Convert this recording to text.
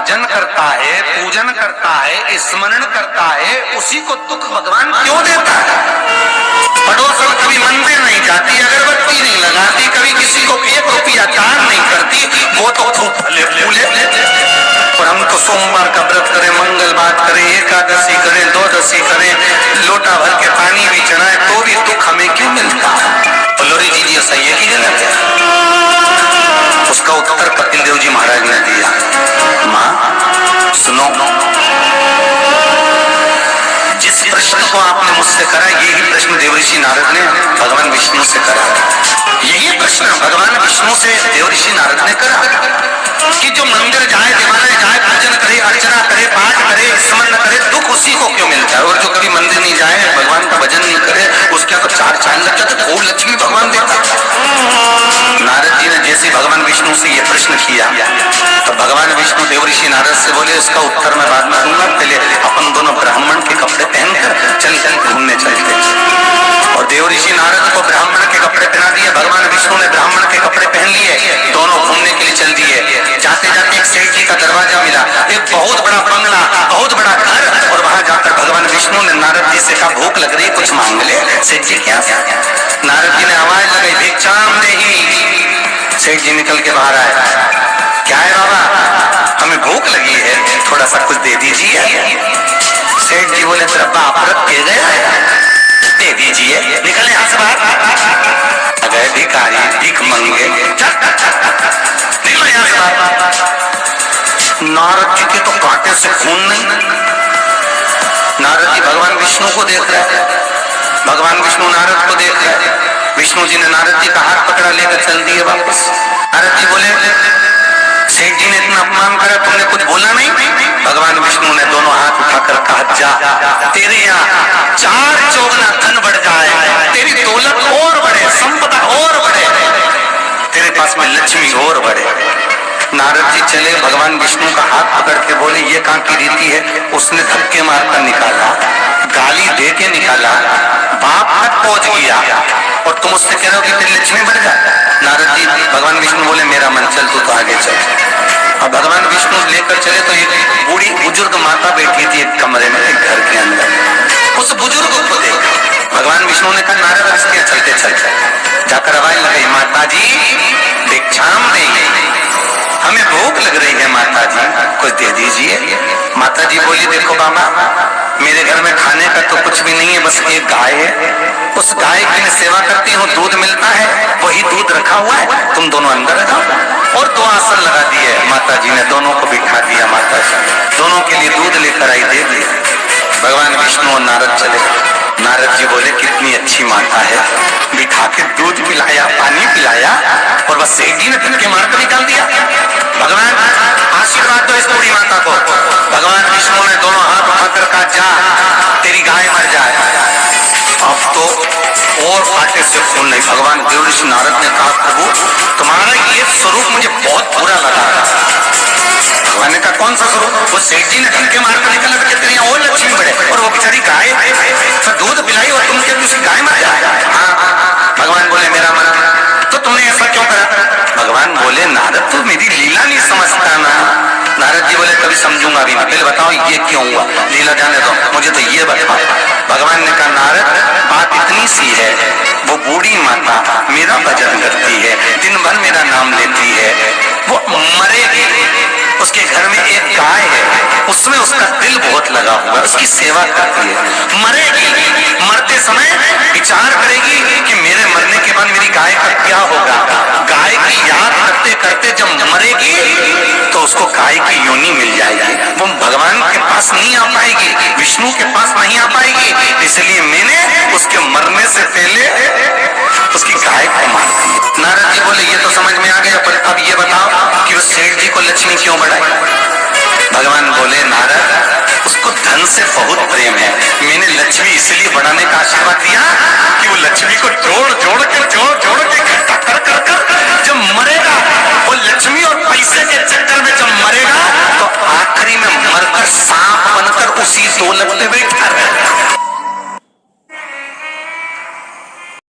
भजन करता है, पूजन करता है, स्मरण करता है, उसी को दुख भगवान क्यों देता है? पड़ोसन कभी मंदिर नहीं जाती, अगरबत्ती नहीं लगाती, कभी किसी को 1 रुपया दान नहीं करती, वो तो खूब फले फूले। और हम तो सोमवार का व्रत करें, मंगलवार करें, एकादशी करें, द्वादशी करें, लोटा भर के पानी भी चढ़ाए, तो भी दुख हमें क्यों मिलता है? बोलोरी जी जी सही है कि गलत है? उसका उत्तर कपिल देव जी महाराज ने दिया। माँ सुनो, जिस प्रश्न को आपने मुझसे करा, यही प्रश्न देवऋषि नारद ने भगवान विष्णु से करा। यही प्रश्न भगवान विष्णु से देवऋषि नारद ने करा कि जो मंदिर जाए, देवालय जाए, पूजन करे, अर्चना करे, पाठ करे, स्मरण करे, दुख उसी को क्यों मिलता है? और जो कभी मंदिर नहीं जाए, भगवान का भजन नहीं करे, उसके तो 4 चांद लग जाते, खूब लक्ष्मी भगवान देता। नारद जी ने जैसे भगवान विष्णु से ये प्रश्न किया, तो भगवान विष्णु देवऋषि नारद से बोले, इसका उत्तर मैं बाद में दूंगा, पहले अपन दोनों ब्राह्मण के कपड़े पहनकर चल घूमने चलते। और देवऋषि नारद को ब्राह्मण के कपड़े पहना दिए, भगवान विष्णु ने ब्राह्मण के कपड़े पहन लिए, दोनों घूमने के लिए चल दिए। जाते जाते एक सेठ जी का दरवाजा मिला, एक बहुत बड़ा बंगला, बहुत बड़ा घर, और वहां जाकर भगवान विष्णु ने नारद जी से कहा, भूख लग रही, कुछ मांग ले। सेठ जी क्या? नारद जी ने आवाज लगाई, भिक्षाम देहि। सेठ जी निकल के बाहर आए, क्या है बाबा? हमें भूख लगी है, थोड़ा सा कुछ दे दीजिए। सेठ जी बोले, तेरा बाप रख के गया है, दे दीजिए। निकले यहाँ से बाहर, अगर भिखारी भीख मंगे, निकलो यहाँ से बाहर। नारद जी के तो कांटे से खून नहीं। नारद जी भगवान विष्णु को देख रहे हैं, भगवान विष्णु नारद को देख रहे हैं। विष्णु जी ने नारद जी का हाथ पकड़ा, लेकर चल दिए वापस। नारद जी बोले, सेठ जी ने इतना अपमान करा, तुमने कुछ बोला नहीं? भगवान विष्णु ने दोनों हाथ उठाकर कहा, जा, तेरे यहाँ 4 चौगुना धन बढ़ जाए, तेरी दौलत और बढ़े, संपदा और बढ़े, तेरे पास में लक्ष्मी और बढ़े। नारद जी चले, भगवान विष्णु का हाथ पकड़ के बोले, ये कहाँ की रीति है? उसने धक्के मारकर निकाला, गाली दे के निकाला, बाप तक पहुंच गया, और तुम उससे कह रहे हो कि तेरी लक्ष्मी बढ़ जाए। नारद जी भगवान विष्णु बोले, मेरा मन, चल तू तो आगे चल। अब भगवान विष्णु लेकर चले तो एक बूढ़ी बुजुर्ग माता बैठी थी एक कमरे में, एक घर के अंदर। उस बुजुर्ग को देख भगवान विष्णु ने कहा, नारद इसके चलते चलते जाकर आवाज लगाई, माता जी भिक्षाम देहि, हमें भूख लग रही है माता जी, कुछ दे दीजिए। माता जी बोली, देखो बाबा, मेरे घर में खाने का तो कुछ भी नहीं है, बस एक गाय है, उस गाय की मैं सेवा करती हूँ, दूध मिलता है, वही दूध रखा हुआ है, तुम दोनों अंदर आ जाओ। और 2 आसन लगा दिए, माता जी ने दोनों को बिठा दिया। माता जी दोनों के लिए दूध लेकर आई, दे दिया। भगवान विष्णु और नारद चले। नारद जी बोले, कितनी अच्छी माता है, बिठा के दूध पिलाया, पानी पिलाया, और बस सेठ जी ने धक्के मारकर निकाल दिया। भगवान आशीर्वाद दो इस बूढ़ी माता को। भगवान विष्णु ने दोनों हाथ उठाकर कहा, जा, तेरी गाय मर जाए। अब तो और कांटे से खून नहीं। भगवान देवऋषि नारद ने कहा, प्रभु तुम्हारा ये स्वरूप मुझे बहुत बुरा लगा। भगवान ने कहा, कौन सा स्वरूप? वो सेठ जी ने धक्के मारकर निकाला था, तेरी और लक्ष्मी बढ़े, और वो बेचारी गाय तो दूध पिलाई, और तुम कहते उसकी गाय मर जाए। हाँ, भगवान बोले, मेरा मन, तो तुमने ऐसा क्यों करा? भगवान बोले, नारद तू मेरी लीला नहीं समझता ना। नारद जी बोले, कभी समझूंगा भी नहीं, पहले बताओ ये क्यों हुआ? लीला जाने दो, मुझे तो ये बताओ। भगवान ने कहा, नारद बात इतनी सी है, वो बूढ़ी माता मेरा भजन करती है, दिन भर मेरा नाम लेती है, वो मरेगी, उसके घर में एक गाय है, उसमें उसका दिल बहुत लगा हुआ, उसकी सेवा करती है, मरेगी, मरते समय विचार करेगी कि मेरे मरने के बाद मेरी गाय का क्या होगा। गाय की याद करते करते जब मरेगी तो उसको गाय की योनि मिल जाएगी, वो भगवान के पास नहीं आ पाएगी, विष्णु के पास नहीं आ पाएगी, इसलिए मैंने उसके मरने से पहले उसकी गाय को मार दी। नारद जी बोले, ये तो समझ में आ गया, पर अब ये बताओ कि उस सेठ जी को लक्ष्मी क्यों बढ़ाई? भगवान बोले, नारद उसको धन से बहुत प्रेम है, मैंने लक्ष्मी इसलिए बढ़ाने का आशीर्वाद दिया कि वो लक्ष्मी को जोड़ जोड़ के